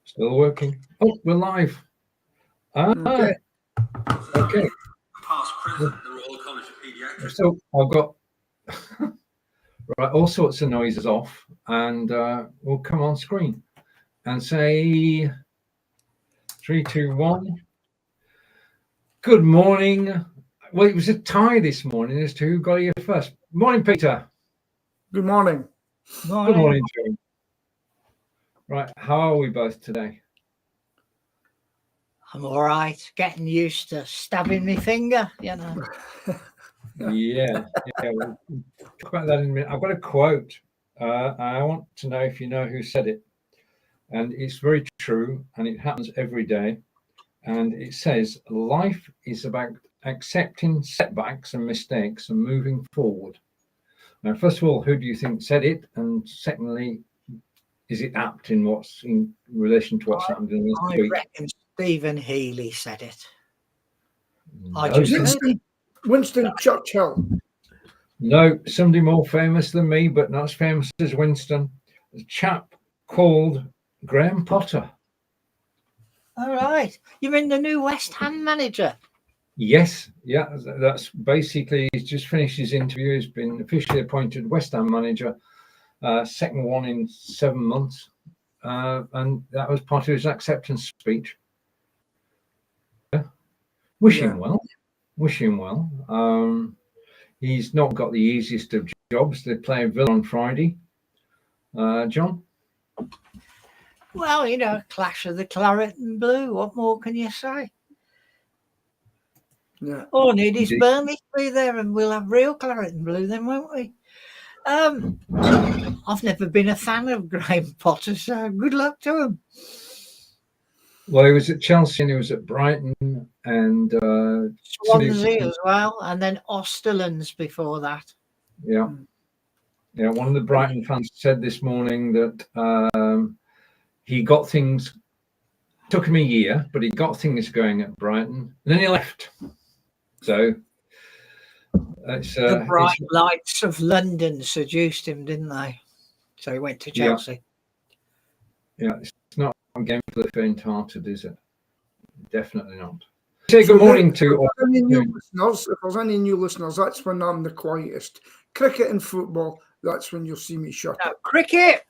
Still working. Oh, we're live. Okay. Okay. Past president of the Royal College of Paediatrics. So I've got right all sorts of noises off, and we'll come on screen and say 3, 2, 1. Good morning. Well, it was a tie this morning as to who got here first. Morning, Peter. Good morning. Good morning, Joe. Right, how are we both today? I'm all right, getting used to stabbing my finger, you know. Yeah. We'll talk about that in a minute. I've got a quote. I want to know if you know who said it. And it's very true, and it happens every day. And it says, life is about accepting setbacks and mistakes and moving forward. Now, first of all, who do you think said it? And secondly, is it apt in what's in relation to what's happened in this week? I reckon Stephen Healey said it. Winston Churchill. No, somebody more famous than me, but not as famous as Winston. A chap called Graham Potter. All right. You mean the new West Ham manager? Yes, yeah, that's basically, he's just finished his interview. He's been officially appointed West Ham manager, second one in 7 months. And that was part of his acceptance speech. Yeah. Wish him well. He's not got the easiest of jobs. They play Villa on Friday. John? Well, you know, clash of the claret and blue. What more can you say? Yeah. All I need is Burnley to be there and we'll have real claret and blue then, won't we? I've never been a fan of Graham Potter, so good luck to him. Well, he was at Chelsea and he was at Brighton and Swansea as well, and then Osterlands before that. Yeah. One of the Brighton fans said this morning that he got things. Took him a year, but he got things going at Brighton, and then he left. So it's the bright lights of London seduced him, didn't they? So he went to Chelsea. Yeah, it's not a game for the faint-hearted, is it? Definitely not. Say good morning to all. If there's any new listeners, that's when I'm the quietest. Cricket and football, that's when you'll see me shut up. Cricket,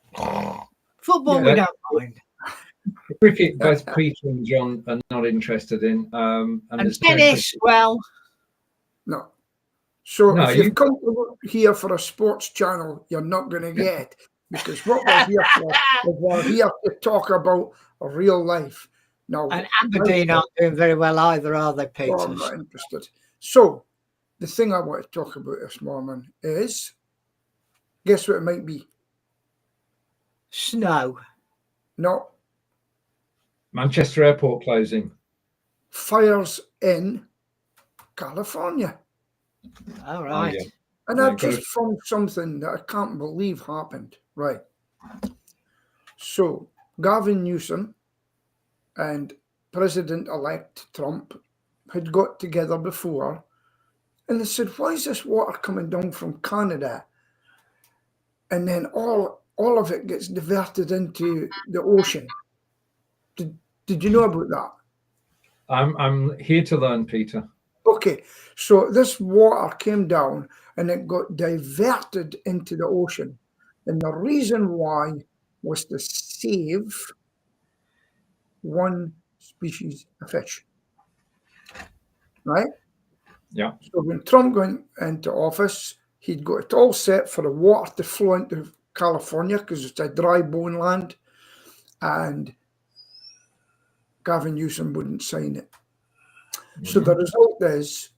football, we don't mind. Cricket, both Peter and John are not interested in. And tennis, well. No. So if you've come here for a sports channel, you're not going to get, because what we're here for is we're here to talk about real life. Now, and Aberdeen aren't doing very well either, are they, Peter? I'm not interested. So the thing I want to talk about this morning is, guess what it might be? Snow. No. Manchester Airport closing. Fires in California. All right. Yeah. And I've just found something that I can't believe happened. Right. So Gavin Newsom and President-elect Trump had got together before, and they said, why is this water coming down from Canada? And then all of it gets diverted into the ocean. Did you know about that? I'm here to learn, Peter. Okay, so this water came down and it got diverted into the ocean. And the reason why was to save one species of fish. Right? Yeah. So when Trump went into office, he'd got it all set for the water to flow into California because it's a dry bone land. And Gavin Newsom wouldn't sign it. Mm-hmm. So the result is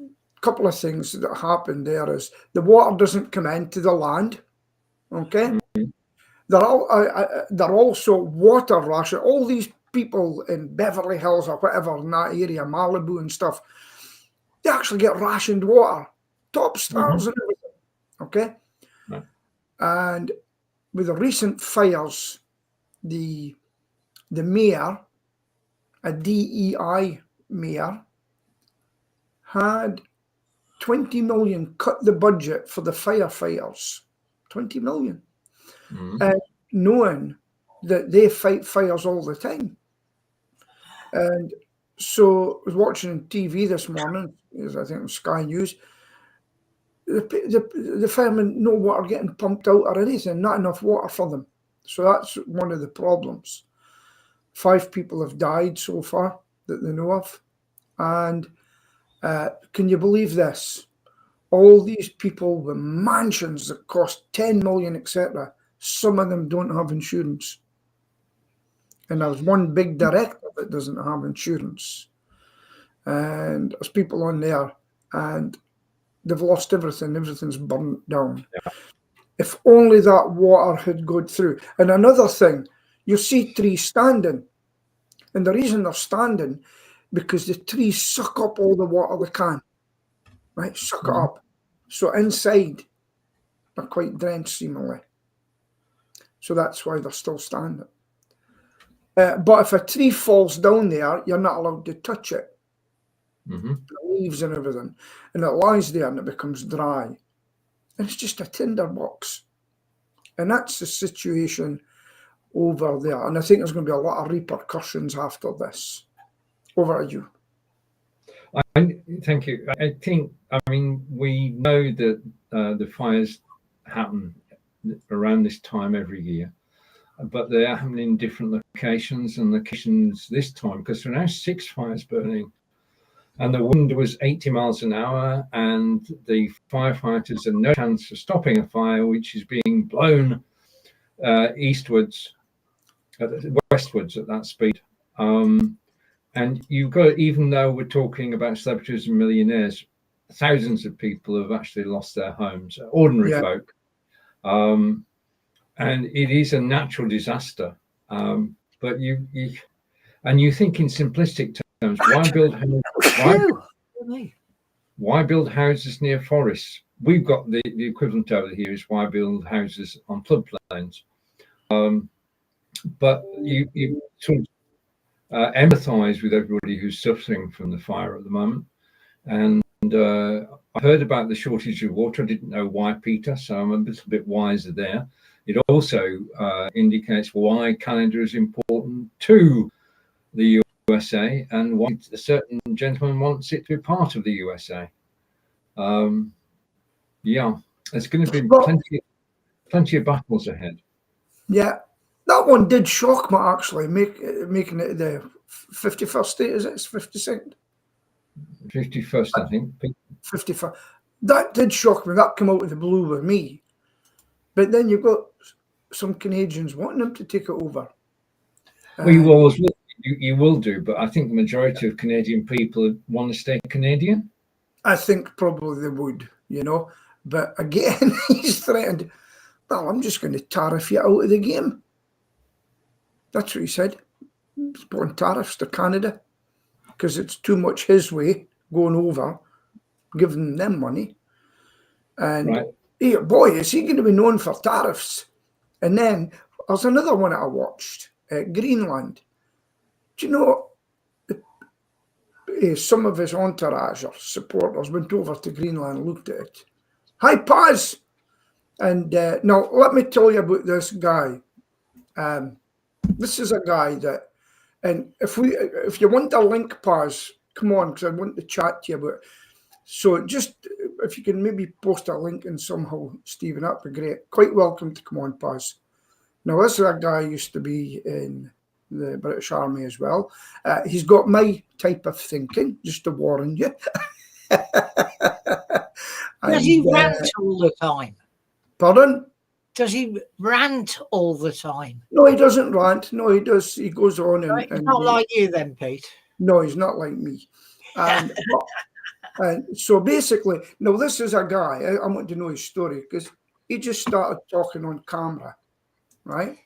a couple of things that happened there is the water doesn't come into the land. Okay. Mm-hmm. They're also water ration. All these people in Beverly Hills or whatever in that area, Malibu and stuff, they actually get rationed water, top stars and everything. Okay. Right. And with the recent fires, the mayor, a DEI mayor, had 20 million cut the budget for the firefighters. 20 million. Mm-hmm. And knowing that they fight fires all the time. And so I was watching TV this morning, I think it was Sky News. The firemen, no water getting pumped out or anything, not enough water for them. So that's one of the problems. 5 people have died so far that they know of. And can you believe this? All these people with mansions that cost 10 million, etc., some of them don't have insurance. And there's one big director that doesn't have insurance. And there's people on there, and they've lost everything. Everything's burnt down. Yeah. If only that water had gone through. And another thing, you see trees standing. And the reason they're standing, because the trees suck up all the water they can. Right? Suck it up. So inside, they're quite drenched, seemingly. So that's why they're still standing. But if a tree falls down there, you're not allowed to touch it. The leaves and everything. And it lies there and it becomes dry. And it's just a tinderbox. And that's the situation over there. And I think there's going to be a lot of repercussions after this. Over to you. Thank you. I think, we know that the fires happen around this time every year, but they are happening in different locations and locations this time, because there are now 6 fires burning. And the wind was 80 miles an hour, and the firefighters have no chance of stopping a fire which is being blown westwards at that speed. And you've got, even though we're talking about celebrities and millionaires, thousands of people have actually lost their homes, ordinary folk. And it is a natural disaster. But you think in simplistic terms, why build houses near forests? We've got the equivalent over here is why build houses on floodplains. But you sort of empathise with everybody who's suffering from the fire at the moment. And I heard about the shortage of water. I didn't know why, Peter, so I'm a little bit wiser there. It also indicates why Canada is important to the USA and why a certain gentleman wants it to be part of the USA. There's going to be plenty of battles ahead. Yeah. That one did shock me, actually, making it the 51st state, is it? It's 52nd? 51st, I think. 51st. That did shock me. That came out of the blue with me. But then you've got some Canadians wanting them to take it over. Well, you will do, but I think the majority of Canadian people want to stay Canadian. I think probably they would, But again, he's threatened, well, I'm just going to tariff you out of the game. That's what he said. He's putting tariffs to Canada because it's too much his way going over, giving them money. And boy, is he going to be known for tariffs. And then there's another one that I watched, Greenland. Do you know, some of his entourage or supporters went over to Greenland and looked at it. Hi, Paz! And now, let me tell you about this guy. This is a guy that, and if you want a link, Paz, come on, because I want to chat to you about it. So just, if you can maybe post a link in somehow, Stephen, that'd be great. Quite welcome to come on, Paz. Now, this is a guy who used to be in the British Army as well. He's got my type of thinking, just to warn you. Does he rant all the time? Pardon? Does he rant all the time? No, he doesn't rant. No, he does. He goes on and... He's not like you then, Pete. No, he's not like me. And so basically, no, this is a guy, I want to know his story, because he just started talking on camera, right?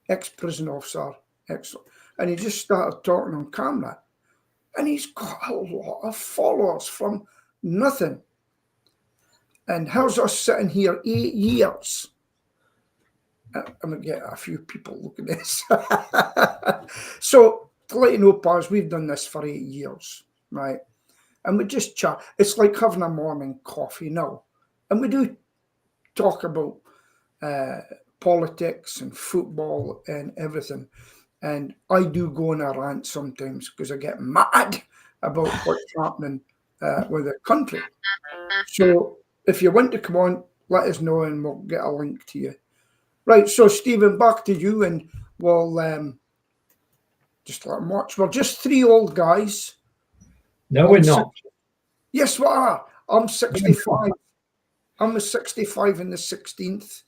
Ex-prison officer, and he just started talking on camera. And he's got a lot of followers from nothing. And how's us sitting here 8 years? I'm going to get a few people looking at this. So, to let you know, Paz, we've done this for 8 years, right? And we just chat. It's like having a morning coffee now. And we do talk about politics and football and everything. And I do go on a rant sometimes because I get mad about what's happening with the country. So if you want to come on, let us know and we'll get a link to you. Right, so Stephen, back to you, and we'll just let them watch. We're just three old guys. No, we're not. Yes, we are. I'm 65. I'm a 65 in the 16th,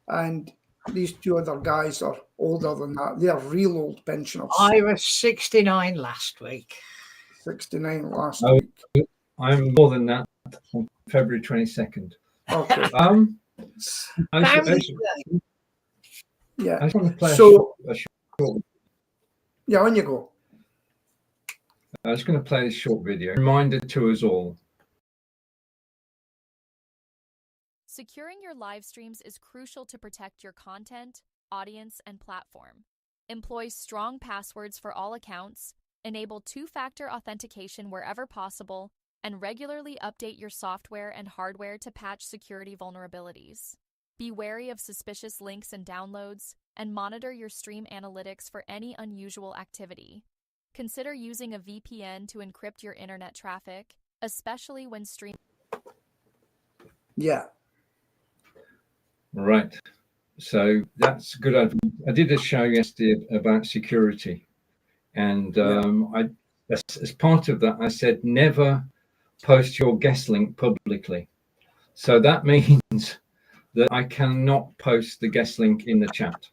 and these two other guys are older than that. They're real old pensioners. I was 69 last week. 69 last Oh. week. I'm more than that on February 22nd. Okay. I Yeah. just want to play So, a short. yeah, on you go. I was going to play this short video. Reminder to us all. Securing your live streams is crucial to protect your content, audience, and platform. Employ strong passwords for all accounts, enable two-factor authentication wherever possible, and regularly update your software and hardware to patch security vulnerabilities. Be wary of suspicious links and downloads, and monitor your stream analytics for any unusual activity. Consider using a VPN to encrypt your internet traffic, especially when streaming. Yeah. Right. So that's good. I did a show yesterday about security, and as part of that, I said never post your guest link publicly. So that means that I cannot post the guest link in the chat.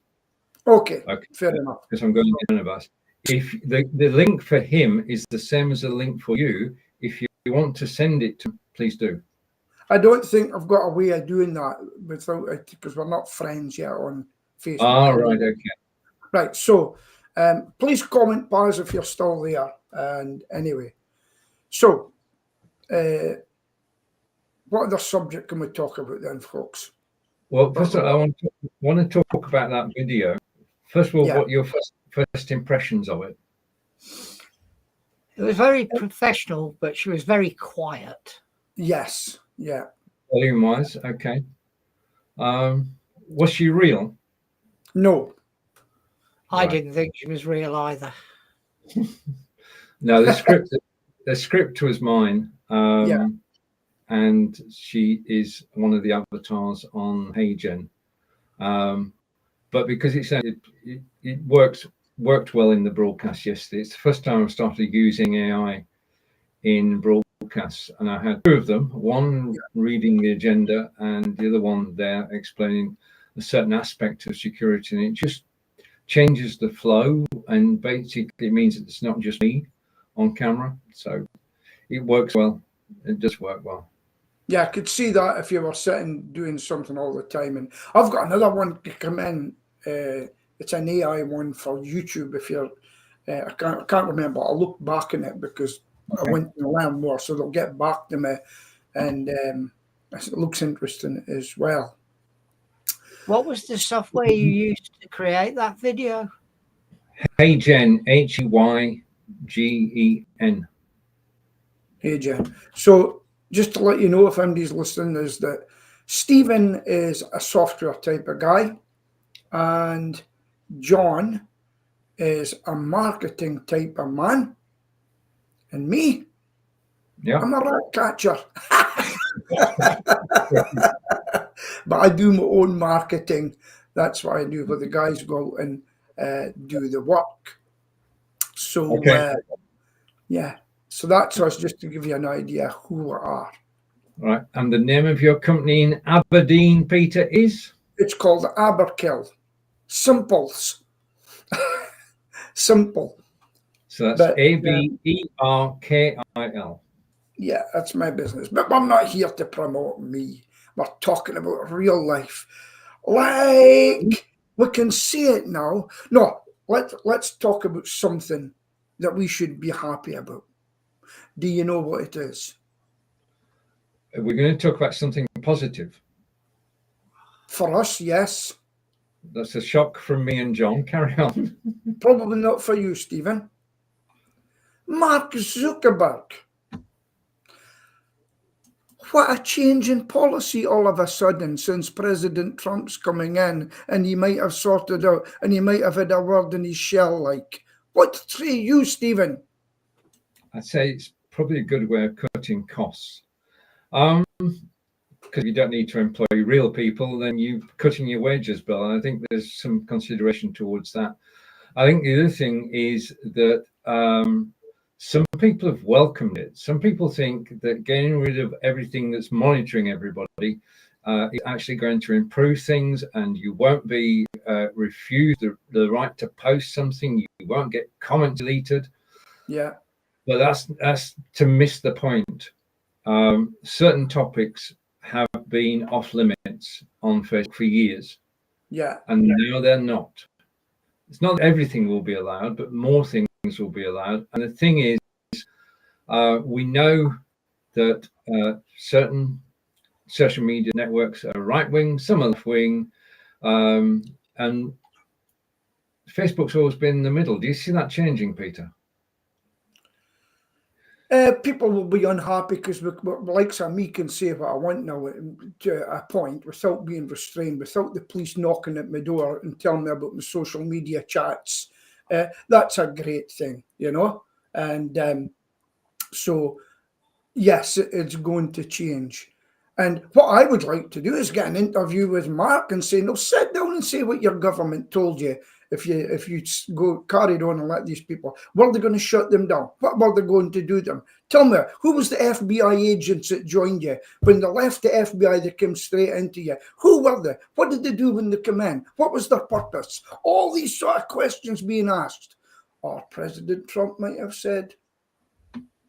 Okay. Fair enough. Because I'm going to of us. If the link for him is the same as the link for you, if you want to send it to, please do. I don't think I've got a way of doing that without it, because we're not friends yet on Facebook. Ah, right, okay. Right, so please comment, Baz, if you're still there. And anyway, so what other subject can we talk about then, folks? Well, first of all, I want to talk about that video. First of all, what your first impressions of it? It was very professional, but she was very quiet. Yes, yeah. Volume-wise, okay. Was she real? No. I didn't think she was real either. No, the script was mine. And she is one of the avatars on HeyGen. But because it worked well in the broadcast yesterday. It's the first time I've started using AI in broadcasts, and I had two of them, one reading the agenda and the other one there explaining a certain aspect of security, and it just changes the flow, and basically it means that it's not just me on camera, so it works well. It does work well. Yeah, I could see that if you were sitting doing something all the time. And I've got another one to come in. It's an AI one for YouTube. If you're, I can't remember. I'll look back in it because I went to learn more, so they'll get back to me. And it looks interesting as well. What was the software you used to create that video? HeyGen, HeyGen. HeyGen. So just to let you know, if anybody's listening, is that Stephen is a software type of guy, and Jon is a marketing type of man, and me, I'm a rat catcher. But I do my own marketing. That's what I do, where the guys go out and do the work. So yeah, so that's us, just to give you an idea who we are. Right, and the name of your company in Aberdeen, Peter, is? It's called Aberkill. Simples. Simple. So that's Aberkil. Yeah, that's my business. But I'm not here to promote me. We're talking about real life. Like, we can see it now. No, let's talk about something that we should be happy about. Do you know what it is? We're going to talk about something positive. For us, yes. That's a shock from me and Jon. Carry on. Probably not for you, Stephen. Mark Zuckerberg. what a change in policy all of a sudden since President Trump's coming in, and he might have sorted out, and he might have had a word in his shell. Like, what say you, Stephen? I'd say it's probably a good way of cutting costs. Because you don't need to employ real people, then you're cutting your wages bill. And I think there's some consideration towards that. I think the other thing is that some people have welcomed it. Some people think that getting rid of everything that's monitoring everybody is actually going to improve things, and you won't be refused the right to post something. You won't get comments deleted. Yeah. But that's to miss the point. Certain topics have been off limits on Facebook for years. Yeah. And now they're not. It's not that everything will be allowed, but more things will be allowed. And the thing is, we know that certain social media networks are right-wing, some are left-wing, and Facebook's always been in the middle. Do you see that changing, Peter? People will be unhappy because, like me, can say what I want now to a point without being restrained, without the police knocking at my door and telling me about my social media chats. That's a great thing, you know. And so, yes, it's going to change. And what I would like to do is get an interview with Mark and say, no, sit down and say what your government told you. If you go carried on and let these people, were they going to shut them down? What were they going to do to them? Tell me, who was the FBI agents that joined you? When they left the FBI, they came straight into you. Who were they? What did they do when they came in? What was their purpose? All these sort of questions being asked. Or President Trump might have said,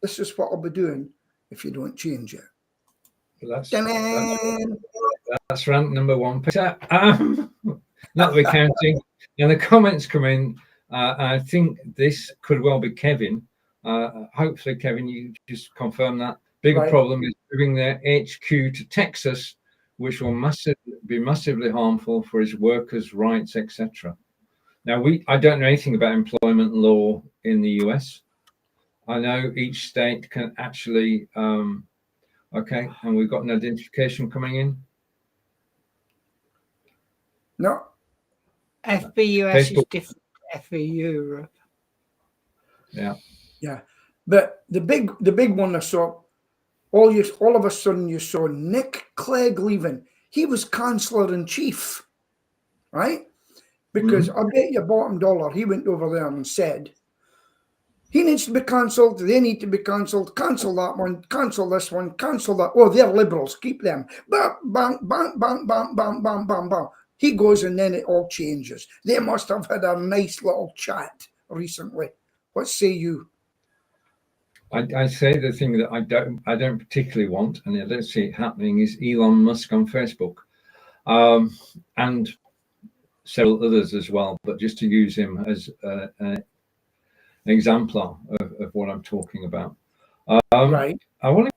this is what I'll be doing if you don't change it. That's rant number one, Peter. Not that we're counting. And the comments come in. I think this could well be Kevin. Hopefully, Kevin, you just confirm that. Bigger problem is moving their HQ to Texas, which will be massively harmful for his workers' rights, etc. Now, I don't know anything about employment law in the US. I know each state can actually, okay, and we've got an identification coming in. No. FBUS is different to FB Europe. Yeah. Yeah. But the big one I saw, all of a sudden you saw Nick Clegg leaving. He was Chancellor in Chief, right? Because I bet you bottom dollar he went over there and said, he needs to be cancelled, they need to be cancelled, cancel that one, cancel this one, cancel that. Oh, they're liberals, keep them. Bang, bang, bang, bang, bang, bang, bang, bang, bang. He goes and then it all changes. They must have had a nice little chat recently. What say you? I say the thing that I don't particularly want, and I don't see it happening, is Elon Musk on Facebook, and several others as well. But just to use him as an exemplar of what I'm talking about. Right. I want to.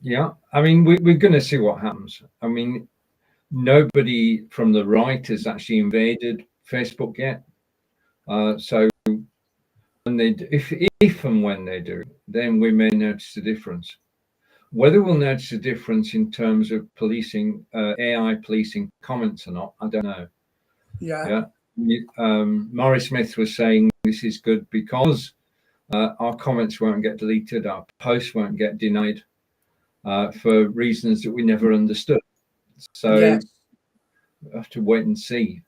Yeah. I mean, we're going to see what happens. I mean, nobody from the right has actually invaded Facebook yet. So when they do, if and when they do, then we may notice a difference. Whether we'll notice a difference in terms of policing, AI policing comments or not, I don't know. Yeah. Maury Smith was saying this is good because our comments won't get deleted, our posts won't get denied for reasons that we never understood. So we have to wait and see.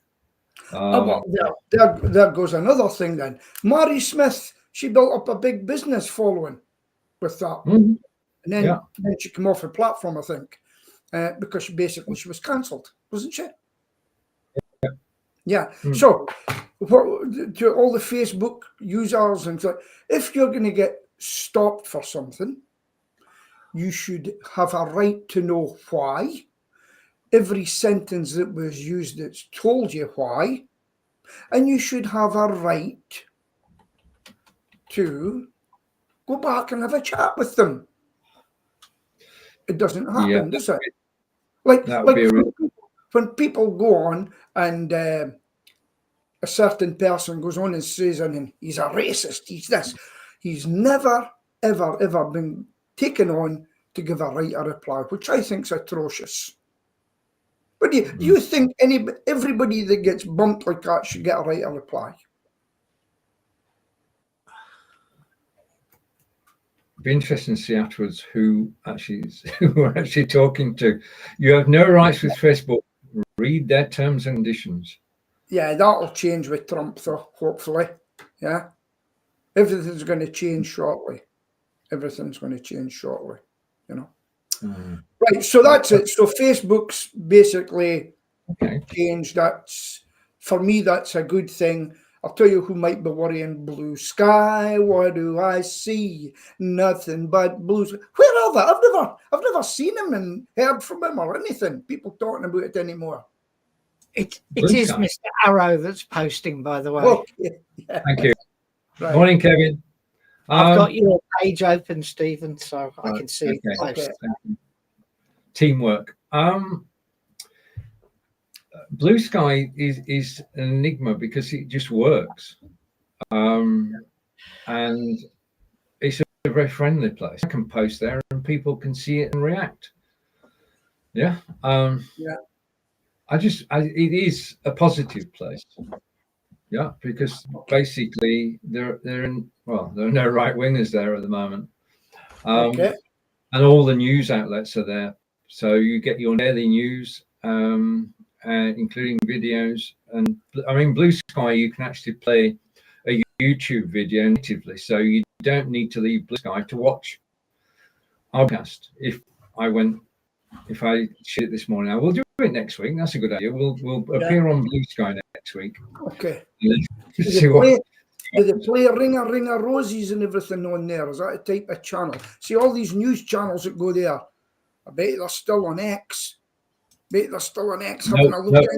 Well, there goes another thing then. Maury Smith, she built up a big business following with that. And then she came off her platform, I think, because she was cancelled, wasn't she? Yeah. So to all the Facebook users and so, if you're going to get stopped for something, you should have a right to know why. Every sentence that was used that's told you why, and you should have a right to go back and have a chat with them. It doesn't happen, does it? Like when people go on and a certain person goes on and says, and he's a racist, he's this, he's never, ever, ever been taken on to give a right a reply, which I think is atrocious. But do you think everybody that gets bumped like that should get a right a reply? Be interesting to see afterwards who we're actually talking to. You have no rights with Facebook. Read their terms and conditions. Yeah, that'll change with Trump, though, hopefully. Yeah. Everything's going to change shortly. Everything's going to change shortly, you know. Right, so that's it. So Facebook's basically changed. For me, that's a good thing. I'll tell you who might be worrying. Blue sky, what do I see? Nothing but blue sky. Where are they? I've never seen him and heard from him or anything. People talking about it anymore. It is Mr. Arrow that's posting, by the way. Okay. Yeah. Thank you. Right. Morning, Kevin. I've got your page open, Stephen, so I can see it close. Teamwork. Blue Sky is an enigma because it just works, and it's a very friendly place. I can post there and people can see it and react. Yeah. It is a positive place. Yeah, because basically there are no right wingers there at the moment, and all the news outlets are there, so you get your daily news, including videos. And I mean, Blue Sky, you can actually play a YouTube video natively, so you don't need to leave Blue Sky to watch our podcast. If I shit it this morning, I will do it next week. That's a good idea. We'll appear on Blue Sky next week. Okay. Do they play Ring a Roses and everything on there? Is that a type of channel? See all these news channels that go there. I bet they're still on X. Having a look at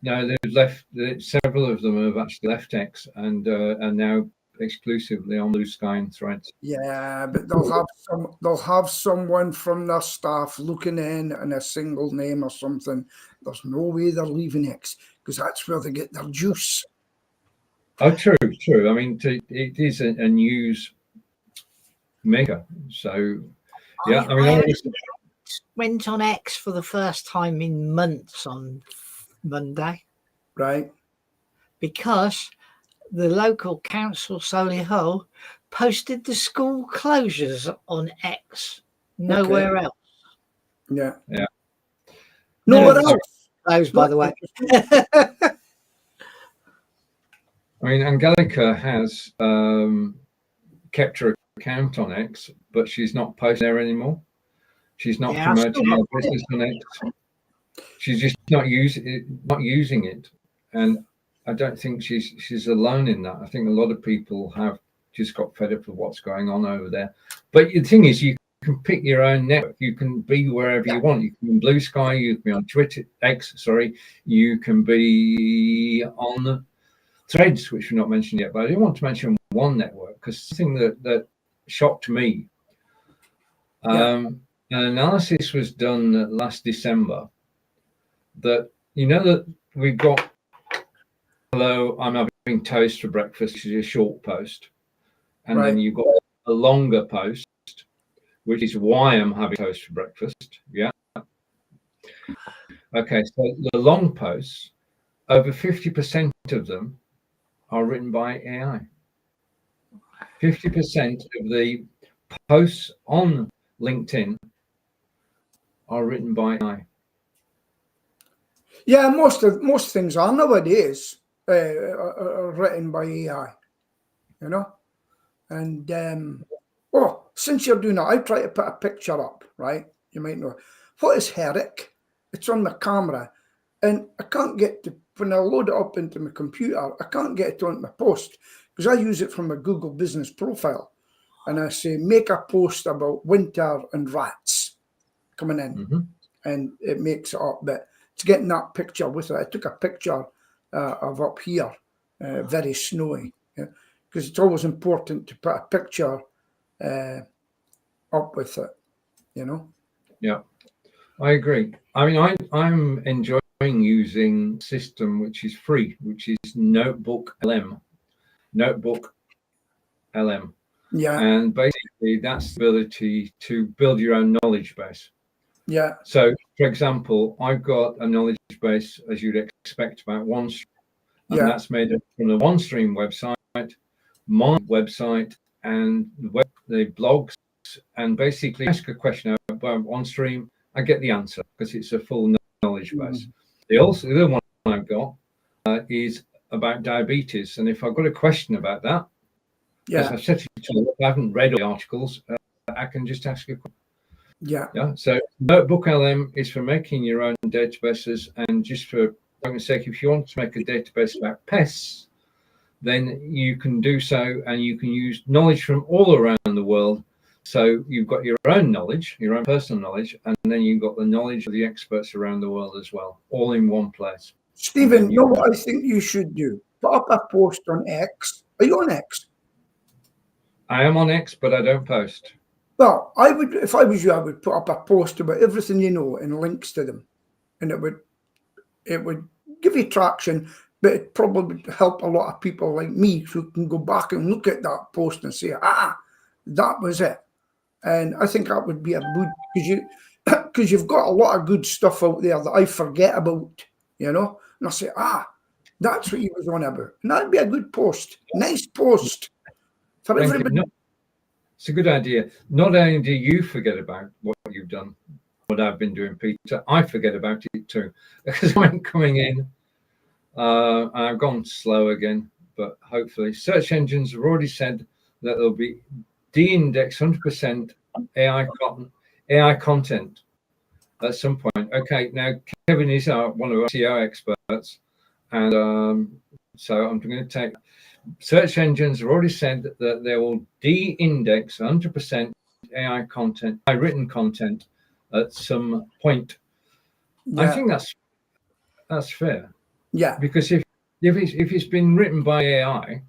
no, they've left. Several of them have actually left X and are now exclusively on Blue Sky and Threads. Yeah, but they'll have someone from their staff looking in and a single name or something. There's no way they're leaving X because that's where they get their juice. Oh, true. I mean, it is a news maker. So, yeah. I mean, I went on X for the first time in months on Monday. Right. Because the local council, Solihull, posted the school closures on X. Nowhere else. Yeah. Nowhere else. Closed, by the way. I mean, Angelica has kept her account on X, but she's not posting there anymore. She's not promoting her business on X. She's just not using it, and I don't think she's alone in that. I think a lot of people have just got fed up with what's going on over there. But the thing is, you can pick your own network. You can be wherever you want. You can be on Blue Sky. You can be on Twitter, X. Sorry, you can be on Threads, which we're not mentioned yet. But I do want to mention one network because something that shocked me. An analysis was done last December that that we've got. Hello, I'm having toast for breakfast, which is a short post. And then you've got a longer post, which is why I'm having toast for breakfast. Yeah. Okay, so the long posts, over 50% of them are written by AI. 50% of the posts on LinkedIn are written by AI. Yeah, most things are nowadays written by AI, And since you're doing that, I try to put a picture up, right? You might know. What is Herrick? It's on my camera, and I can't get to, when I load it up into my computer, I can't get it on my post because I use it from my Google business profile. And I say, make a post about winter and rats coming in, and it makes it up. But it's getting that picture with it. I took a picture of up here, very snowy, because it's always important to put a picture up with it, Yeah, I agree. I mean, I'm enjoying using a system which is free, which is Notebook LM. Yeah. And basically that's the ability to build your own knowledge base. Yeah. So, for example, I've got a knowledge base, as you'd expect, about OneStream, and Yeah. that's made up from the OneStream website, my website, and the blogs. And basically, ask a question about OneStream, I get the answer because it's a full knowledge base. The other one I've got is about diabetes, and if I've got a question about that, as I've said to you, I haven't read all the articles, I can just ask a question. Yeah. So Notebook LM is for making your own databases, and just for argument's sake, if you want to make a database about pests, then you can do so, and you can use knowledge from all around the world. So you've got your own knowledge, your own personal knowledge, and then you've got the knowledge of the experts around the world as well, all in one place. Stephen, you know what I think you should do? Put up a post on X. Are you on X? I am on X, but I don't post. Well, I would, if I was you, I would put up a post about everything you know and links to them, and it would give you traction, but it probably would help a lot of people like me who can go back and look at that post and say, that was it. And I think that would be a good, because you've got a lot of good stuff out there that I forget about, you know, and I say, that's what he was on about, and that'd be a good post, nice post for everybody. It's a good idea. Not only do you forget about what you've done, what I've been doing, Peter, I forget about it too, because I'm coming in, and I've gone slow again, but hopefully search engines have already said that there'll be de-indexed 100% AI content at some point. Okay, now Kevin is one of our SEO experts, and so I'm going to take. Search engines have already said that they will de-index 100% AI content, written content, at some point. I think that's fair. Yeah. Because if it's been written by AI,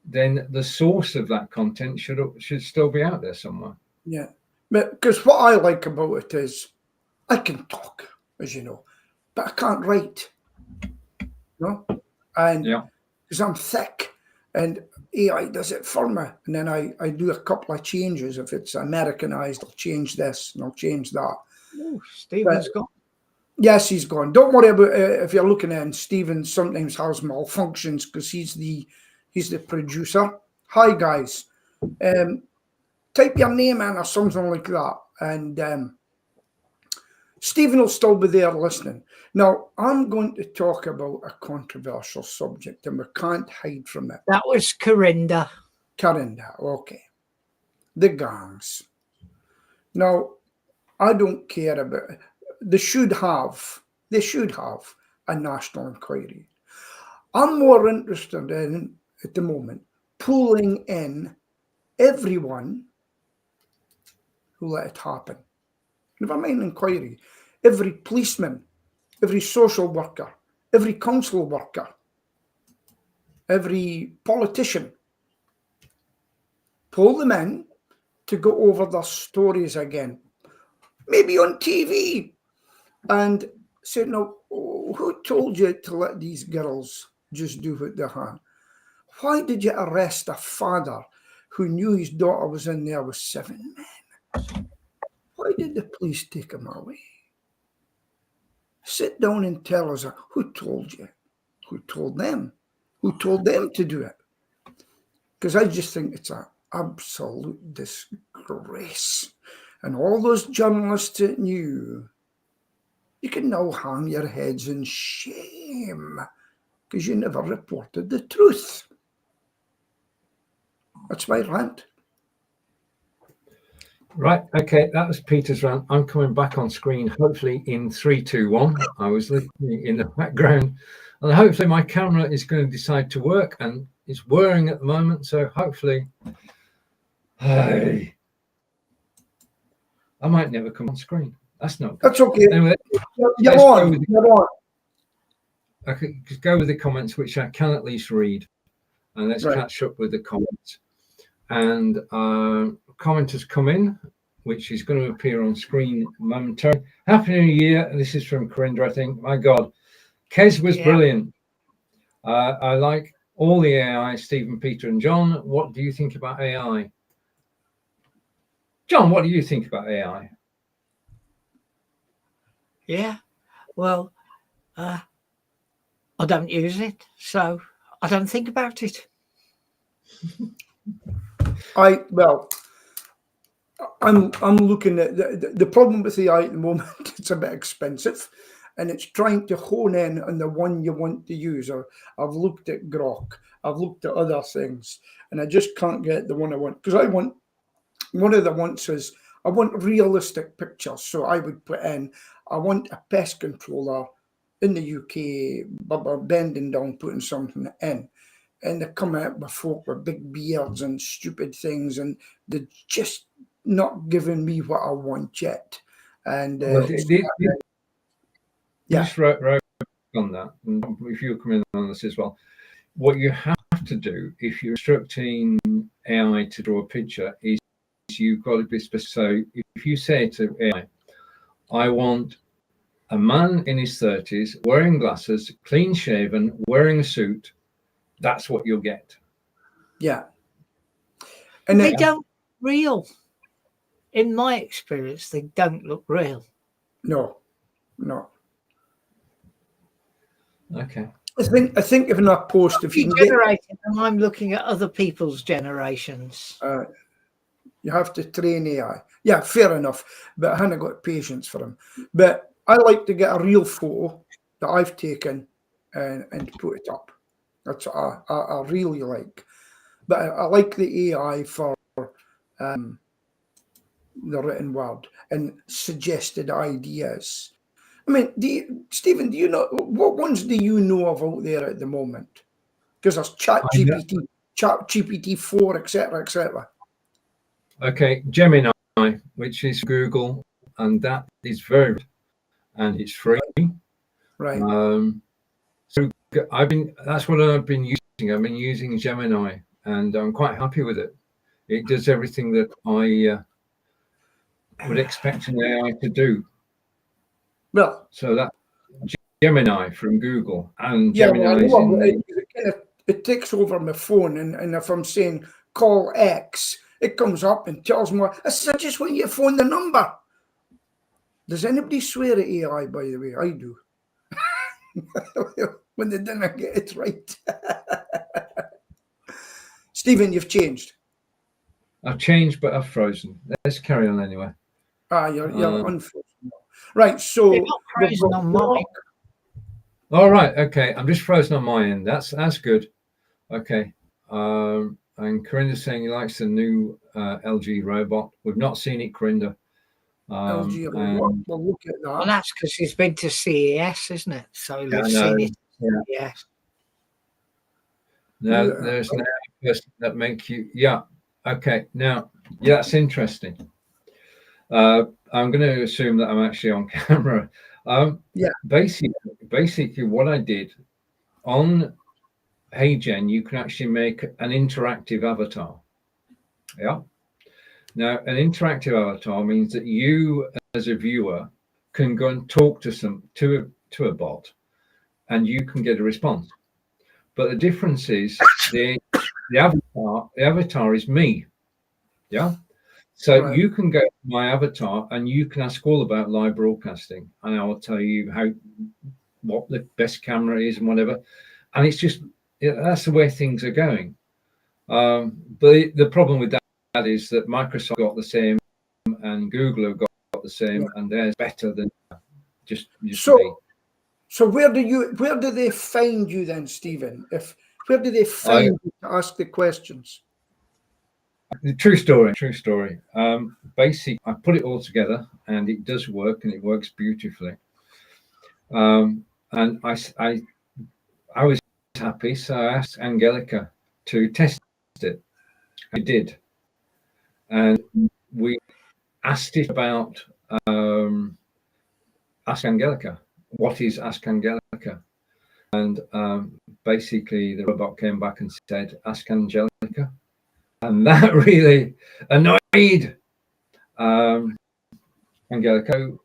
then the source of that content should still be out there somewhere. Yeah, but because what I like about it is I can talk, as you know, but I can't write. No, and because I'm thick, and AI does it for me, and then I do a couple of changes. If it's Americanized, I'll change this and I'll change that. Oh, Stephen's gone. Yes, he's gone. Don't worry about it. If you're looking at Stephen, sometimes has malfunctions because he's the producer. Hi guys, type your name in or something like that, and Stephen will still be there listening. Now, I'm going to talk about a controversial subject, and we can't hide from it. That was Corinda. Corinda, okay. The gangs. Now, I don't care about it. They should have a national inquiry. I'm more interested in, at the moment, pulling in everyone who let it happen. Never mind inquiry. Every policeman, every social worker, every council worker, every politician. Pull them in to go over their stories again. Maybe on TV. And say, no, who told you to let these girls just do what they had? Why did you arrest a father who knew his daughter was in there with 7 men? Why did the police take him away? Sit down and tell us who told you, who told them to do it. Because I just think it's an absolute disgrace. And all those journalists that knew, you can now hang your heads in shame because you never reported the truth. That's my rant. Right, okay, that was Peter's rant. I'm coming back on screen, hopefully in 3, 2, 1. I was listening in the background, and hopefully my camera is going to decide to work, and it's whirring at the moment, so hopefully, I might never come on screen. That's not good. That's okay. Anyway, you're on. I could just go with the comments, which I can at least read, and let's catch up with the comments. And comment has come in, which is going to appear on screen momentarily. Happy New Year. This is from Corinda, I think. My God. Kez was brilliant. I like all the AI, Stephen, Peter, and John. What do you think about AI? John, what do you think about AI? Yeah. Well, I don't use it, so I don't think about it. I'm looking at the problem with AI at the moment. It's a bit expensive, and it's trying to hone in on the one you want to use. Or I've looked at Grok, I've looked at other things, and I just can't get the one I want, because I want, one of the wants is I want realistic pictures. So I would put in, I want a pest controller in the UK, bending down, putting something in. And they come out with folk with big beards and stupid things, and they're just not giving me what I want yet. And Well, yeah, just wrote on that, and if you come in on this as well, what you have to do if you're instructing AI to draw a picture is you've got to be specific. So if you say to AI, I want a man in his 30s, wearing glasses, clean shaven, wearing a suit, that's what you'll get. yeah. And They don't look real. In my experience, they don't look real. no. Okay. I think if in a post, if you You can get, generated them, I'm looking at other people's generations. you have to train AI. Yeah, fair enough. But I haven't got patience for them. But I like to get a real photo that I've taken and put it up. That's what I really like. But I like the AI for the written word and suggested ideas. I mean, Stephen, do you know what ones do you know of out there at the moment? Because there's ChatGPT 4, etc., etc. Okay, Gemini, which is Google, and that is very good, and it's free. Right. So that's what I've been using. I've been using Gemini, and I'm quite happy with it. It does everything that I would expect an AI to do. Well, So that Gemini from Google, and yeah, Gemini is well, in it takes over my phone, and if I'm saying call X, it comes up and tells me, I said, just want you to phone the number. Does anybody swear at AI, by the way? I do. When they didn't get it right. Stephen, you've changed. I've changed, but I've frozen. Let's carry on anyway. You're unfrozen. Right, so You're not frozen on mine. All right, okay. I'm just frozen on my end. That's good. Okay. And Corinda's saying he likes the new LG robot. We've not seen it, Corinda. LG robot. We'll look at that. Well, that's because he's been to CES, isn't it? So Yeah, we've seen it. Yeah. Yes. No, there's no person that make you. Yeah. Okay. Now, yeah, that's interesting. I'm going to assume that I'm actually on camera. Yeah. Basically, what I did on HeyGen, you can actually make an interactive avatar. Yeah. Now, an interactive avatar means that you, as a viewer, can go and talk to a bot, and you can get a response. But the difference is the avatar is me. Yeah. So Right. you can go to my avatar and you can ask all about live broadcasting, and I will tell you what the best camera is and whatever. And it's just that's the way things are going. But the problem with that is that Microsoft got the same, and Google have got the same, and theirs better than just so. me. So where do they find you then, Stephen? Where do they find you to ask the questions? True story. Basically, I put it all together, and it does work, and it works beautifully. And I was happy, so I asked Angelica to test it. I did, and we asked it about Ask Angelica. What is Ask Angelica? And basically, the robot came back and said, Ask Angelica. And that really annoyed Angelica.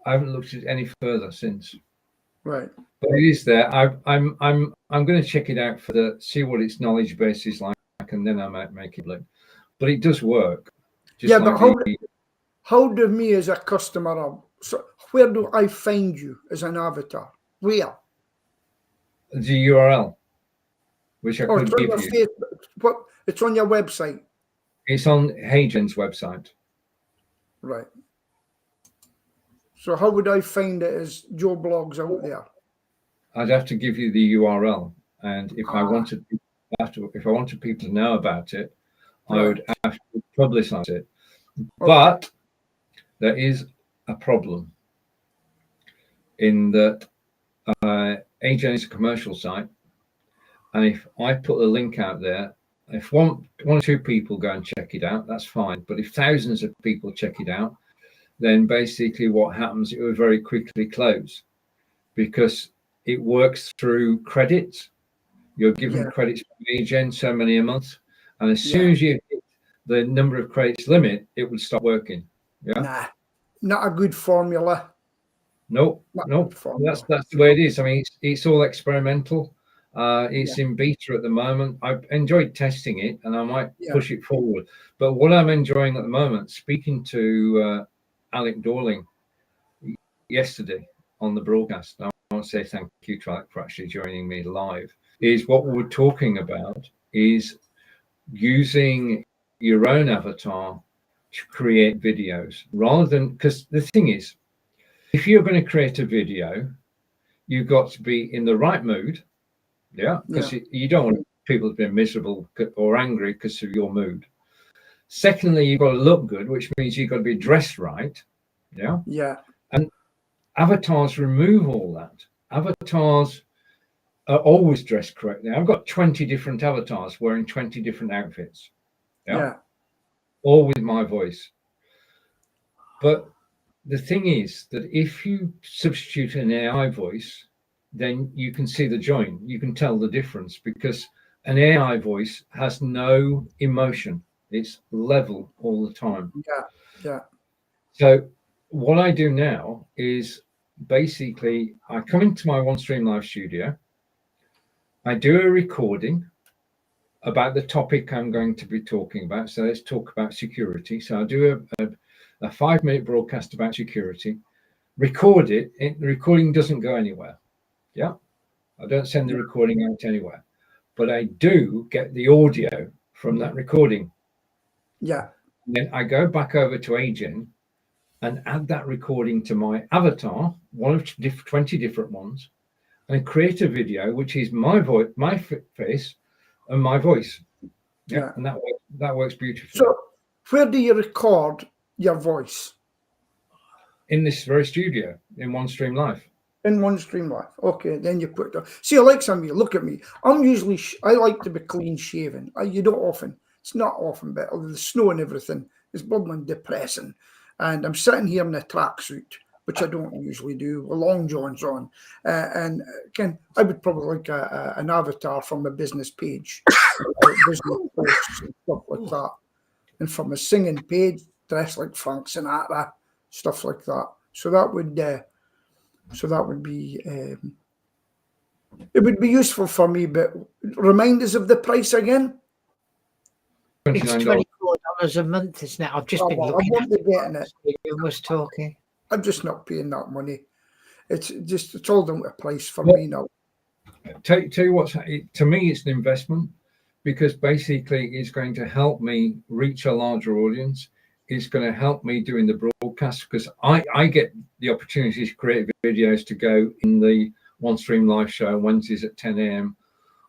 I haven't looked at it any further since. Right. But it is there. I'm going to check it out see what its knowledge base is like, and then I might make it look. But it does work. Just Yeah, like but how do me as a customer, so where do I find you as an avatar? Where? the URL, which I Oh, could it's on give your you. Facebook. What? It's on your website. It's on Hagen's website. Right. So how would I find it as Joe Blogs out there? I'd have to give you the URL, and if I wanted people to know about it, I would have to publicize it. Okay. But there is a problem in that Agen is a commercial site, and if I put a link out there, if one or two people go and check it out, that's fine. But if thousands of people check it out, then basically what happens, it will very quickly close, because it works through credits. You're given credits from Agen, so many a month, and as soon as you hit the number of credits limit, it would stop working. Yeah. Nah, not a good formula. Nope. That's the way it is. I mean, it's all experimental. It's in beta at the moment. I've enjoyed testing it, and I might push it forward. But what I'm enjoying at the moment, speaking to Alec Dorling yesterday on the broadcast, I want to say thank you to Alec for actually joining me live, is what we're talking about is using your own avatar to create videos, rather than, because the thing is, if you're going to create a video, you've got to be in the right mood. Because you don't want people to be miserable or angry because of your mood. Secondly, you've got to look good, which means you've got to be dressed right. And avatars remove all that. Avatars are always dressed correctly. I've got 20 different avatars wearing 20 different outfits. All with my voice. But the thing is that if you substitute an AI voice, then you can see the join. You can tell the difference, because an AI voice has no emotion. It's level all the time. So what I do now is basically I come into my OneStream Live studio. I do a recording about the topic I'm going to be talking about. So let's talk about security. So I do a 5-minute broadcast about security, record it. The recording doesn't go anywhere. I don't send the recording out anywhere, but I do get the audio from that recording. And then I go back over to Agen and add that recording to my avatar, one of 20 different ones, and create a video which is my voice, my face, and my voice. And that works beautifully. So where do you record your voice? In this very studio, in OneStream Live. In OneStream Live. Okay, then you put it. See, I like some of you. Look at me. I'm usually, I like to be clean shaven. You don't often. It's not often, but the snow and everything is bubbling depressing. And I'm sitting here in a tracksuit, which I don't usually do, with long johns on. And I would probably like an avatar from a business page, business posts and stuff like that. And from a singing page, dressed like Frank Sinatra, stuff like that. So that would be it would be useful for me. But remind us of the price again. It's $24 a month, isn't it? I've just been looking at it. You was talking. I'm just not paying that money. It's all down to price for me now. Tell you what, to me, it's an investment, because basically it's going to help me reach a larger audience. It's going to help me doing the broadcast, because I get the opportunity to create videos to go in the OneStream Live show Wednesdays at 10 a.m.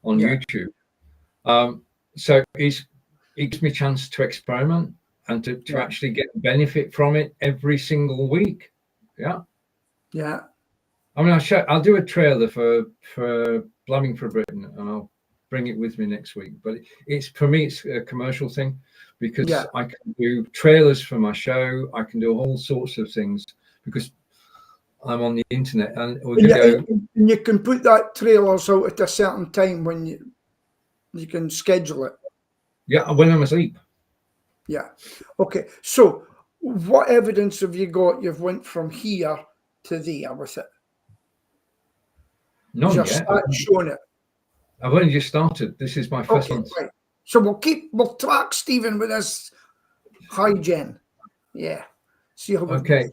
on YouTube. So it gives me a chance to experiment and to actually get benefit from it every single week. I mean, I'll do a trailer for Blabbing for Britain, and I'll bring it with me next week. But for me, it's a commercial thing, because I can do trailers for my show. I can do all sorts of things because I'm on the internet, and you can put that trailers out at a certain time when you can schedule it. When I'm asleep. Okay. So what evidence have you got? You've went from here to there with it. Not You're yet. showing it. I've only just started. This is my first one. Right. So we'll track Stephen with this hygiene. Yeah. See how it goes.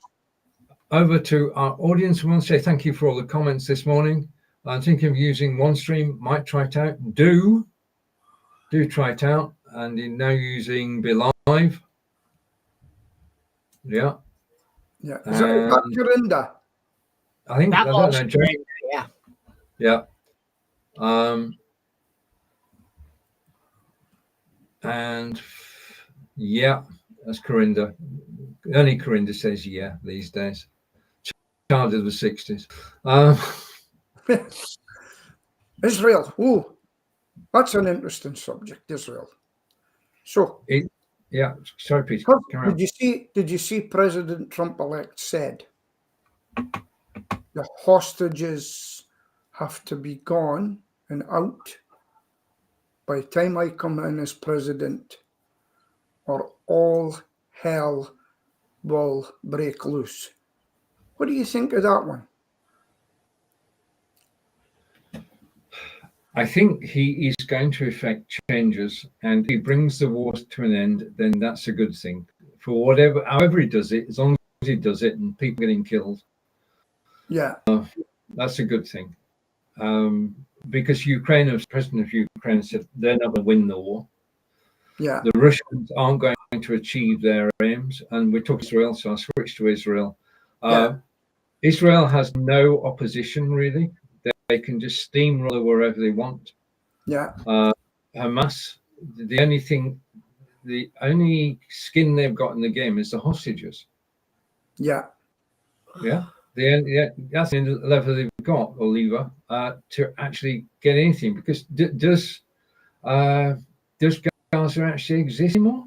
Over to our audience. We want to say thank you for all the comments this morning. I'm thinking of using OneStream. Might try it out. Do try it out. And you're now using Be Live. Yeah. Yeah. Is that Corinda? I think, That I don't was know, John. yeah. Yeah. And yeah, that's Corinda. Only Corinda says yeah these days. Child of the 60s. Israel. Oh, that's an interesting subject, Israel. So yeah, sorry, Peter. Did you see President Trump-elect said the hostages have to be gone and out by the time I come in as president, or all hell will break loose. What do you think of that one? I think he is going to effect changes, and if he brings the war to an end, then that's a good thing. For however he does it, as long as he does it and people getting killed, yeah, that's a good thing. Because President of Ukraine said they're not going to win the war. Yeah, the Russians aren't going to achieve their aims, and we talk Israel, so I'll switch to Israel. Israel has no opposition really. They can just steamroll wherever they want. Yeah. Hamas, the only skin they've got in the game is the hostages. Yeah. Yeah. That's the level they've got, or lever, to actually get anything. Because does Gaza actually exist anymore?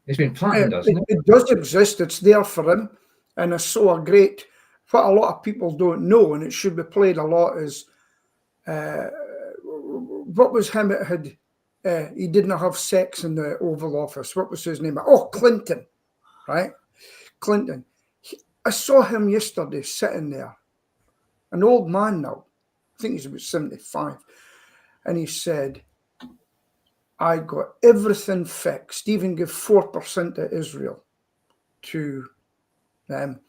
It's been flattened, doesn't it? It does exist. It's there for him, and it's so great. What a lot of people don't know, and it should be played a lot, is what was him? It had he didn't have sex in the Oval Office. What was his name? Oh, Clinton, right? Clinton. I saw him yesterday sitting there, an old man now. I think he's about 75, and he said, I got everything fixed, even give 4% to Israel to them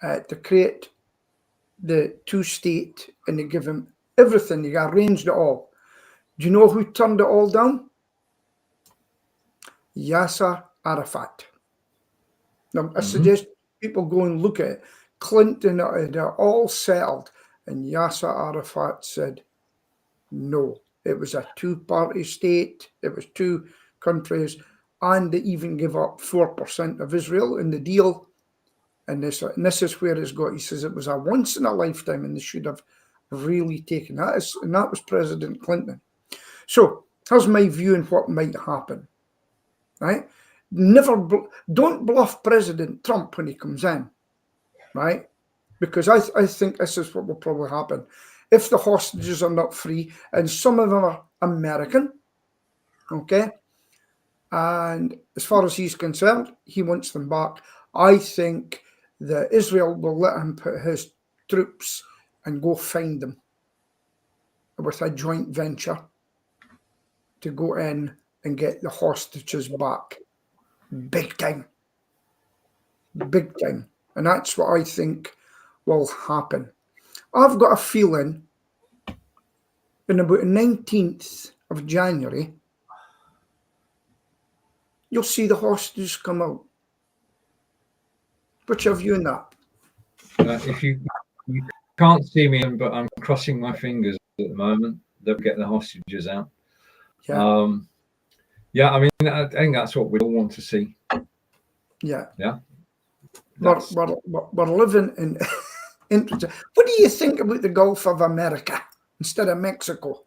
to create the two-state, and they give him everything. They arranged it all. Do you know who turned it all down? Yasser Arafat. Now, I suggest people go and look at it. Clinton had it all settled, and Yasser Arafat said, no. It was a two-party state. It was two countries, and they even give up 4% of Israel in the deal. And this is where it's got. He says it was a once in a lifetime, and they should have really taken that. And that was President Clinton. So here's my view on what might happen. Right? Don't bluff President Trump when he comes in. Right? Because I think this is what will probably happen. If the hostages are not free, and some of them are American, okay, and as far as he's concerned, he wants them back. I think that Israel will let him put his troops and go find them with a joint venture to go in and get the hostages back. Big time. Big time. And that's what I think will happen. I've got a feeling in about the 19th of January, you'll see the hostages come out. What's your view on that? If you can't see me, but I'm crossing my fingers at the moment, they'll get the hostages out. Yeah. I mean, I think that's what we all want to see. Yeah. Yeah. We're living in interesting. What do you think about the Gulf of America instead of Mexico?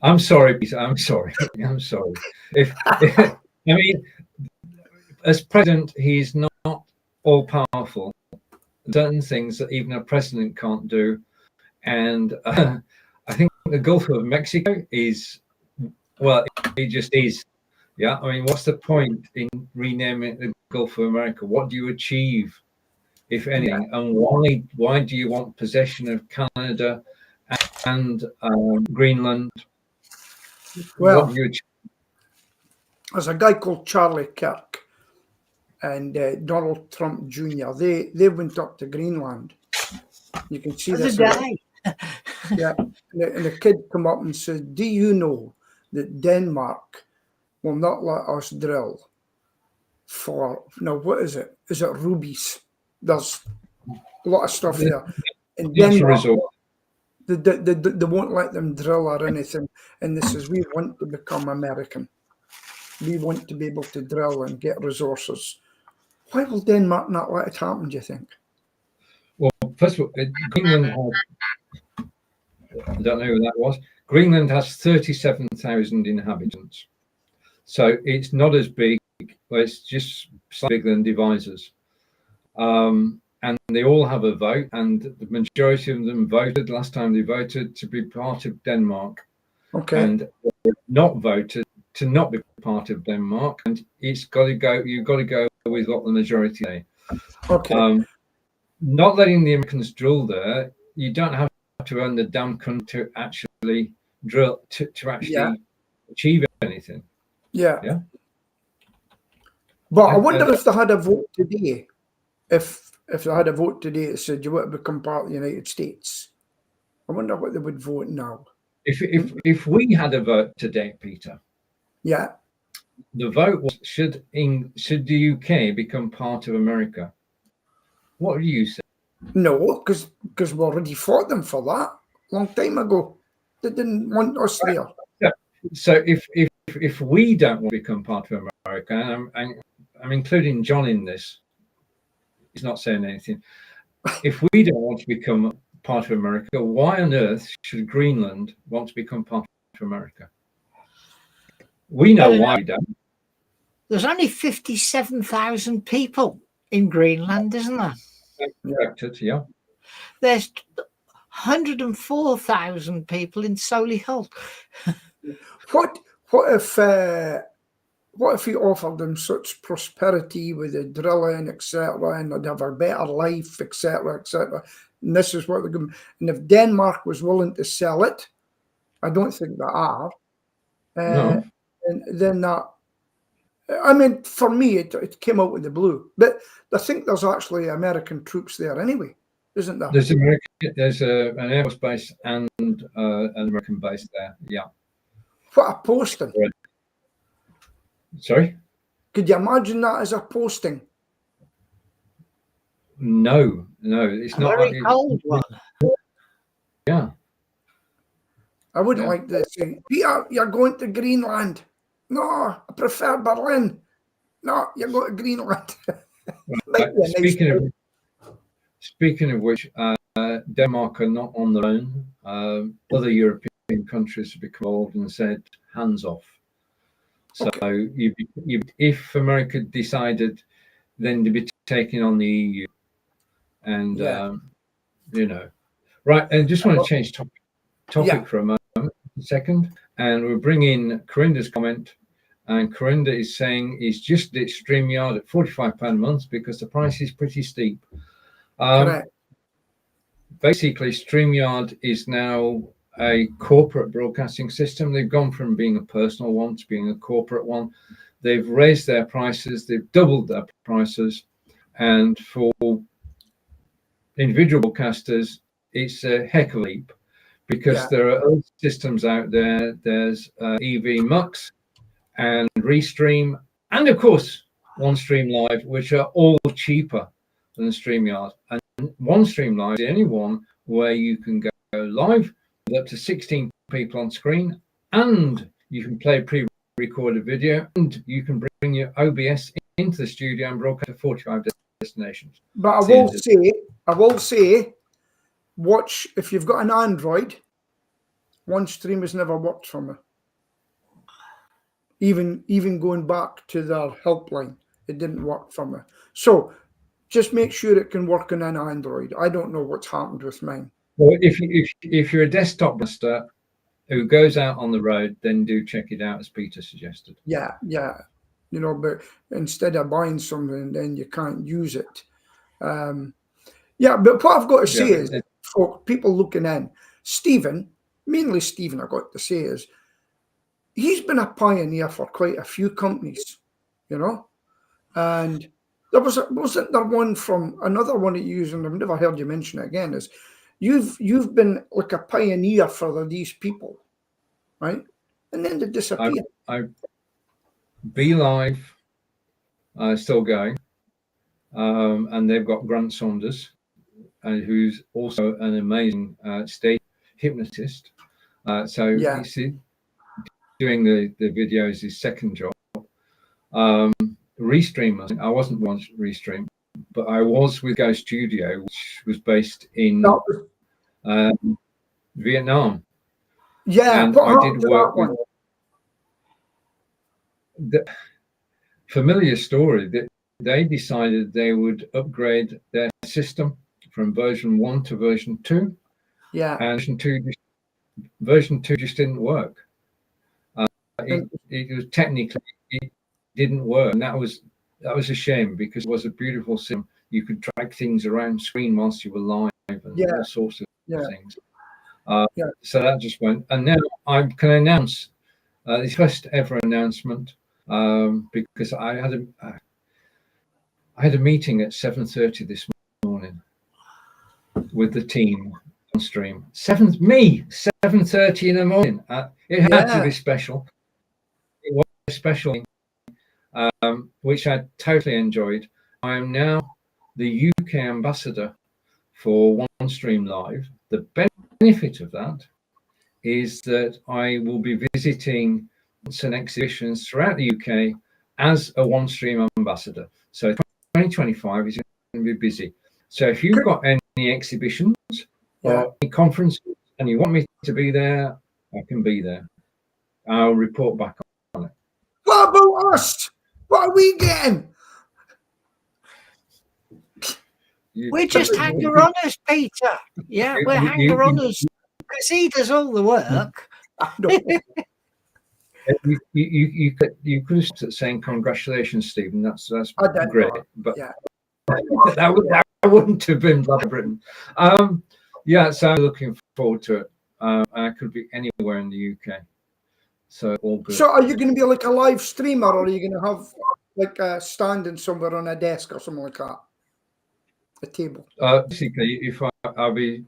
I'm sorry, Peter. I'm sorry. I mean, as president, he's not all powerful. Certain things that even a president can't do, and I think the Gulf of Mexico is, well, it just is. Yeah, I mean, what's the point in renaming it the Gulf of America? What do you achieve if anything, and why do you want possession of Canada and Greenland? Well, What do you? there's a guy called Charlie Kirk and Donald Trump Jr. They went up to Greenland. You can see this. Yeah, and the kid come up and said, "Do you know that Denmark will not let us drill for what is it? Is it rubies? There's a lot of stuff there. And Denmark, they won't let them drill or anything. And this is, we want to become American. We want to be able to drill and get resources. Why will Denmark not let it happen, do you think? Well, first of all, Greenland has, I don't know who that was. Greenland has 37,000 inhabitants. So it's not as big, but it's just slightly bigger than Devizes. And they all have a vote, and the majority of them voted last time they voted to be part of Denmark. Okay. And not voted to not be part of Denmark. And it's got to go, you've got to go with what the majority say. Okay. Not letting the Americans drill there, you don't have to own the damn country to actually drill, to actually achieve anything. Yeah. Yeah. But I wonder if they had a vote today, if they had a vote today that said you want to become part of the United States. I wonder what they would vote now. If we had a vote today, Peter. Yeah. The vote was should the UK become part of America? What do you say? No, because we already fought them for that a long time ago. They didn't want us there. Yeah. So if we don't want to become part of America, and I'm including Jon in this, he's not saying anything. If we don't want to become part of America, why on earth should Greenland want to become part of America? We know why we don't. There's only 57,000 people in Greenland, isn't there? Yeah. There's 104,000 people in Solihull. What if we offered them such prosperity with the drilling, etc., and they'd have a better life, etc., etc.? And this is what they're going. And if Denmark was willing to sell it, I don't think they are. No. And then that. I mean, for me, it came out of the blue. But I think there's actually American troops there anyway, isn't there? There's an Air Force base and an American base there. Yeah. What a posting! Sorry? Could you imagine that as a posting? No, it's not. Very cold one. Yeah. I wouldn't like to say, Peter, you're going to Greenland. No, I prefer Berlin. No, you're going to Greenland. Speaking of which, Denmark are not on their own. Other European countries have become involved and said, hands off. So if America decided then to be taking on the EU, and right, and just want to change topic for a moment, a second, and we'll bring in Corinda's comment. And Corinda is saying it's just at StreamYard at £45 a month because the price is pretty steep. Basically, StreamYard is now a corporate broadcasting system. They've gone from being a personal one to being a corporate one. They've raised their prices. They've doubled their prices. And for individual broadcasters, it's a heck of a leap because there are other systems out there. There's EV Mux and Restream, and of course, OneStream Live, which are all cheaper than StreamYard. And OneStream Live is the only one where you can go live with up to 16 people on screen, and you can play pre-recorded video, and you can bring your OBS into the studio and broadcast to 45 destinations. But I will say, watch, if you've got an Android, OneStream has never worked for me. Even going back to their helpline, it didn't work for me. So just make sure it can work on an Android. I don't know what's happened with mine. Well, if you're a desktop master who goes out on the road, then do check it out, as Peter suggested. Yeah. But instead of buying something, then you can't use it. Yeah, but what I've got to say Yeah, is, for people looking in, Stephen, mainly Stephen, I've got to say, is he's been a pioneer for quite a few companies, you know. And there wasn't there one from another one that you use, and I've never heard you mention it again, is you've been like a pioneer for these people, right? And then they disappear. Be Live still going, and they've got Grant Saunders, who's also an amazing stage hypnotist. So Yeah. you see, doing the video is his second job. Restream, I wasn't once Restream, but I was with Go Studio, which was based in Vietnam. Yeah, and what I happened did to work that with one? the familiar story that they decided they would upgrade their system from version 1 to version 2. Yeah. And version 2 just didn't work. It was technically, it didn't work, and that was a shame, because it was a beautiful sim. You could drag things around screen whilst you were live, and all sorts of things. So that just went, and now I can announce the first ever announcement, because I had a meeting at 7:30 this morning with the team on stream. 7:30 in the morning. It had to be special. It was special, which I totally enjoyed. I am now the UK ambassador for OneStream Live. The benefit of that is that I will be visiting some exhibitions throughout the UK as a OneStream ambassador. So 2025 is going to be busy. So if you've got any exhibitions or any conferences and you want me to be there, I can be there. I'll report back on it. What about us? What are we getting? We're just hanger-oners, Peter. Yeah, we're hanger-oners, because he does all the work. You could start saying congratulations, Stephen. That's great, but that wouldn't have been Blabbing. So I'm looking forward to it. I could be anywhere in the UK, so all good. So are you going to be like a live streamer, or are you going to have like a standing somewhere on a desk or something like that? A table. Basically, if I'll be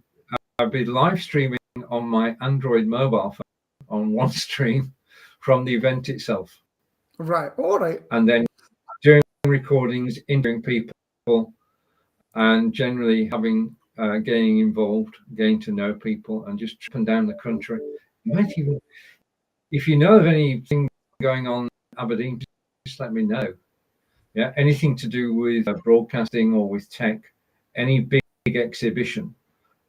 live streaming on my Android mobile phone on OneStream from the event itself. Right. All right. And then doing recordings, interviewing people, and generally getting involved, getting to know people, and just tripping down the country. You might even, if you know of anything going on in Aberdeen, just let me know. Yeah, anything to do with broadcasting or with tech, any big exhibition.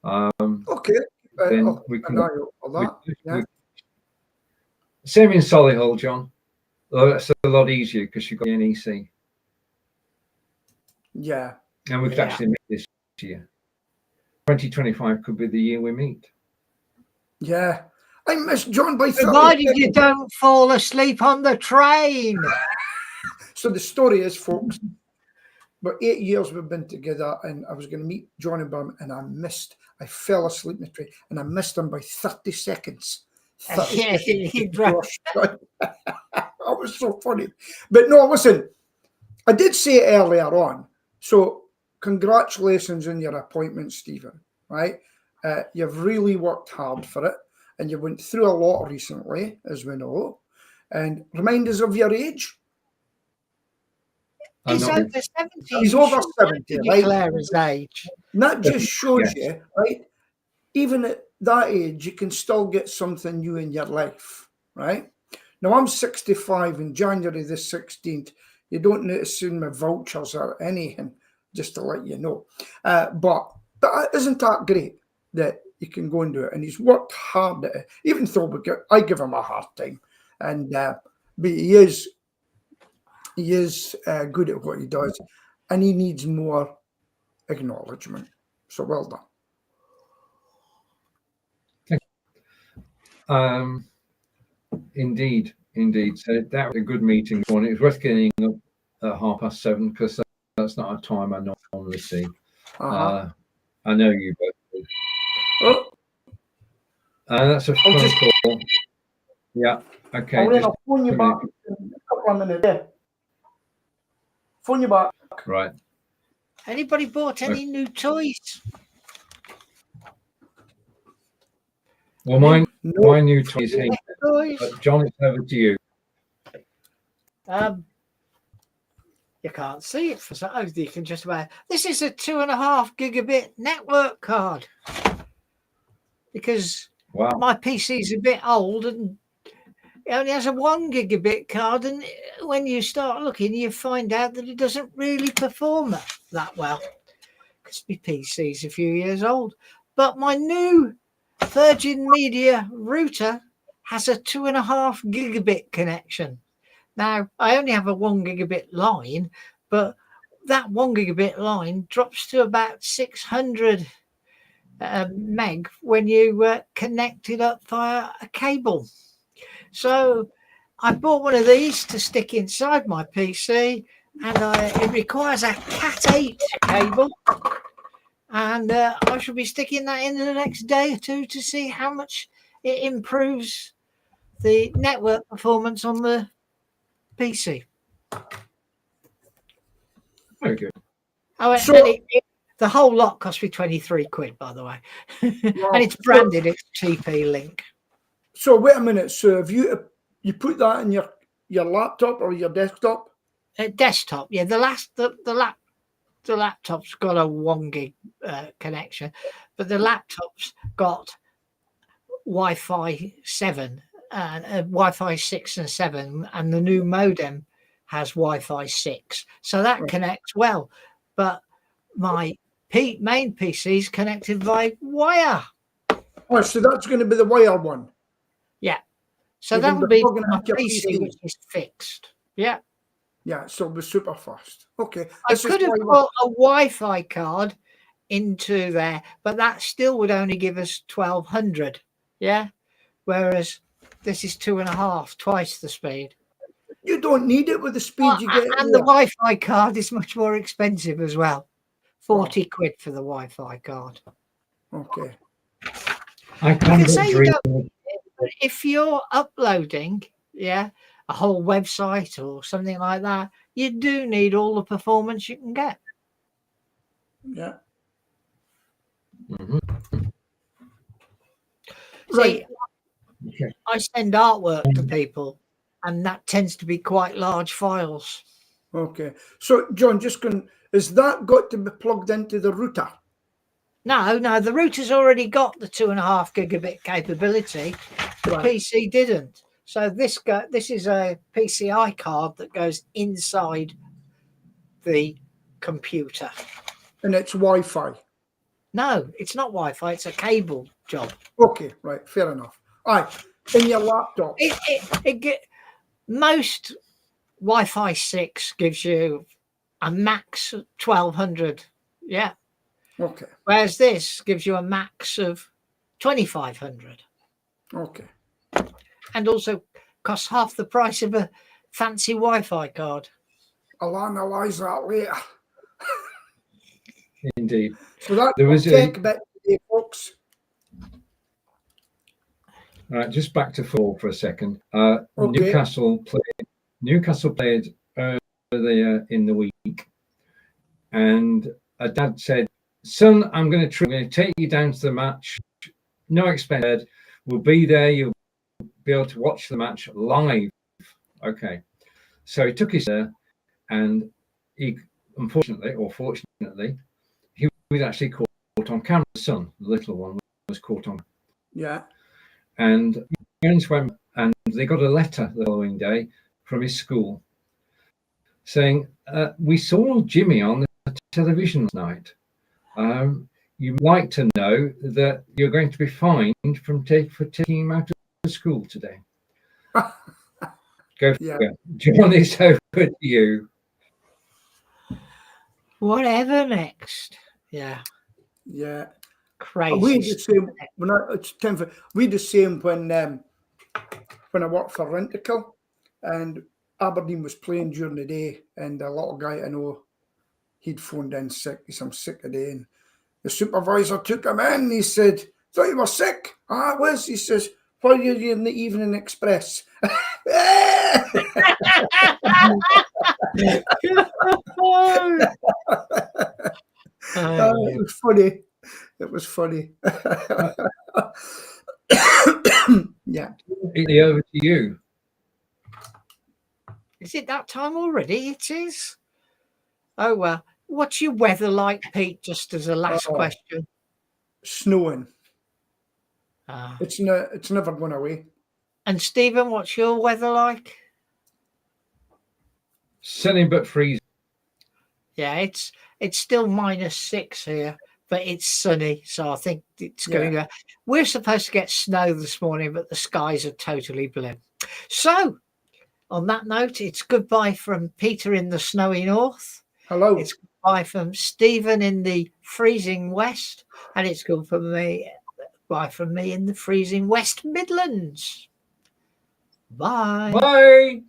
Okay. Then we can. Yeah. Same in Solihull, John. That's a lot easier because you've got the NEC. Yeah. And we could actually meet this year. 2025 could be the year we meet. Yeah. I miss John by 30 provided seconds. you don't fall asleep on the train. So the story is, folks, about 8 years we've been together, and I was going to meet Jon and Peter, and I fell asleep in the train, and I missed him by 30 seconds. 30 seconds. That was so funny. But no, listen, I did say earlier on, so congratulations on your appointment, Stephen, right? You've really worked hard for it, and you went through a lot recently, as we know. And remind us of your age. He's over 70. He's over 70, right? Declare his age. And that just shows you, right? Even at that age, you can still get something new in your life, right? Now, I'm 65 in January the 16th. You don't notice in my vouchers or anything, just to let you know. But isn't that great that you can go and do it? And he's worked hard at it, even though I give him a hard time. And but he is good at what he does, and he needs more acknowledgement. So well done. Indeed. So that was a good meeting. It was worth getting up at 7:30 because that's That's not a time I normally see. Uh-huh. I know you both do. Oh, That's a phone call. Yeah. Okay. I'll phone you back in a couple of minutes. Yeah. Phone you back. Right. Anybody bought any new toys? Well, my new toys here. John, it's over to you. You can't see it for some. Oh, you can just about. This is a 2.5 gigabit network card because my PC is a bit old and it only has a 1 gigabit card. And when you start looking, you find out that it doesn't really perform that well because my PC is a few years old. But my new Virgin Media router has a 2.5 gigabit connection. Now, I only have a 1 gigabit line, but that 1 gigabit line drops to about 600 meg when you connect it up via a cable. So I bought one of these to stick inside my PC, and it requires a Cat8 cable. And I shall be sticking that in the next day or two to see how much it improves the network performance on the PC. Very good. Oh, so, the whole lot cost me 23 quid, by the way. And it's branded, it's TP Link. So wait a minute. So have you put that in your laptop or your desktop? Desktop, yeah. The laptop's got a 1 gig connection, but the laptop's got Wi-Fi 7 and Wi-Fi 6 and 7, and the new modem has Wi-Fi 6, so that connects well. But my main PC is connected by wire. Oh, so that's going to be the wire one. Yeah, so that would be my PC, which is fixed. Yeah. Yeah, so it'll be super fast. Okay. I could have put a Wi-Fi card into there, but that still would only give us 1200. Yeah. Whereas this is 2.5, twice the speed. You don't need it with the speed you get. And the Wi-Fi card is much more expensive as well. 40 quid for the Wi-Fi card. Okay. I can say you don't, but if you're uploading, a whole website or something like that, you do need all the performance you can get. Yeah. Mm-hmm. Right. I send artwork to people, and that tends to be quite large files. Okay. So, John, is that got to be plugged into the router? No, the router's already got the 2.5 gigabit capability. The PC didn't. So this is a PCI card that goes inside the computer. And it's Wi-Fi? No, it's not Wi-Fi. It's a cable job. Okay, right. Fair enough. All right. In your laptop. Most Wi-Fi 6 gives you a max of 1200. Yeah. Okay. Whereas this gives you a max of 2500. Okay. And also costs half the price of a fancy Wi-Fi card. I'll analyse that later. Indeed. So that's tech bit today, folks. All right, just back to football for a second. Newcastle played earlier in the week, and a dad said, "Son, I'm going to take you down to the match. No expense. We'll be there. You'll be able to watch the match live." Okay, so he took his there, and he unfortunately or fortunately, he was actually caught on camera. The son, the little one, was caught on. Yeah. And parents went, and they got a letter the following day from his school saying, "We saw Jimmy on the television last night. You'd like to know that you're going to be fined for taking him out of school today." Go for it. John, it's over to you. Whatever next. Yeah. Yeah. Crazy. We the same we the same when I worked for Rentical, and Aberdeen was playing during the day, and a little guy I know he'd phoned in sick. He said, I'm sick today. And the supervisor took him in. He said, thought you were sick. I was. He says, why are you in the Evening Express? It was funny. It was funny. Yeah. Over to you. Is it that time already? It is. Oh, well. What's your weather like, Pete? Just as a last question. Snowing. Ah. It's never going away. And Stephen, what's your weather like? Sunny but freezing. Yeah, it's still -6 here, but it's sunny, so I think it's going to go. We're supposed to get snow this morning, but the skies are totally blue. So, on that note, it's goodbye from Peter in the snowy north. Hello. It's goodbye from Stephen in the freezing west, and it's goodbye from me in the freezing West Midlands. Bye. Bye.